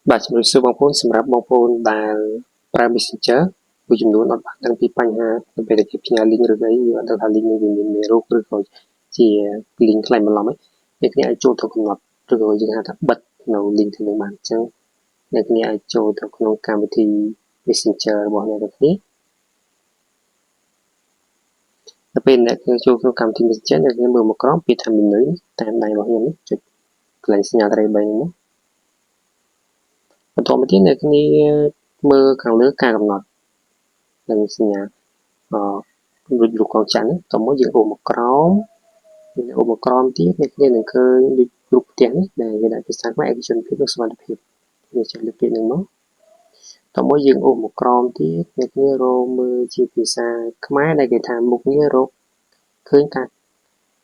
បាទជំរាបសួរបងប្អូនសម្រាប់បងប្អូនដែលប្រើ Messenger មួយចំនួនអត់បានដឹងពីបញ្ហានៅពេលដែលគេផ្ញើ link ឬអីយើងអត់ដឹងថា link នឹងវាមានមេរោគឬក៏ជា link ខ្លាំងបន្លំឯងអ្នកគ្នាអាចចូលទៅកំណត់ឬក៏យើងហៅថាបិទនៅ link ទាំងនោះបានអញ្ចឹងអ្នកគ្នាអាចចូលទៅក្នុងកម្មវិធី Messenger របស់អ្នកទាំងគ្នាដល់ពេលអ្នកគ្នាចូលក្នុងកម្មវិធី Messenger អ្នកគ្នាមើលមកក្រោមពាក្យថា menu តាមដៃរបស់ខ្ញុំនេះចុចកន្លែងសញ្ញាត្រី3នេះមកបន្តមកទៀតអ្នកគ្នាមើលខាងលើការកំណត់និងសញ្ញារួចរូបកងច័ន្ទនេះតមកយើងអូសមកក្រោមអូសមកក្រោមទៀតអ្នកគ្នានឹងឃើញដូចរូបផ្ទះនេះដែលគេដាក់ភាសាខ្មែរឯកជនភាពនិងសុវត្ថិភាពវាចុចលើពាក្យហ្នឹងមកតមកយើងអូសមកក្រោមទៀតអ្នកគ្នារកមើលជាភាសាខ្មែរដែលគេថាមុខងាររកឃើញការ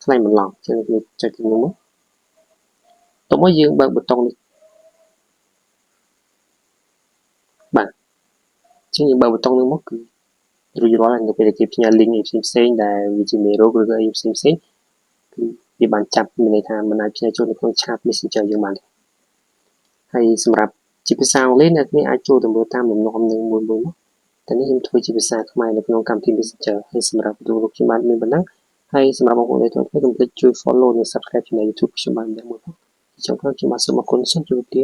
ខ្លែងបន្លំអញ្ចឹងយើងចុចទៅនោះមកតមកយើងបើកប៊ូតុងនេះបាទអញ្ចឹងយើងបើកប៊ូតុងនេះមកគឺរួចរាល់ហើយនៅពេលដែលគេផ្ញើ link ផ្សេងៗដែលវាជាមេរោគឬក៏អីផ្សេងៗគឺវាបានចាប់មានន័យថាមិនអាចផ្ញើចូលនៅក្នុង chat Messenger យើងបានទេហើយសម្រាប់ជាភាសាអង់គ្លេសអ្នកគ្នាអាចចូលទៅមើលតាមលំនាំនឹងមួយមកតែនេះខ្ញុំធ្វើជាភាសាខ្មែរនៅក្នុងកម្មវិធី Messenger ហើយសម្រាប់វីដេអូរបស់ខ្ញុំបានមានប៉ុណ្ណឹងហើយសម្រាប់បងប្អូនដែលចូលទៅកុំភ្លេចជួយ follow និង subscribe ជម្រើស YouTube ខ្ញុំបានម្នាក់មួយផងចុងក្រោយខ្ញុំបាទសូមអរគុណសូមជម្រាបលា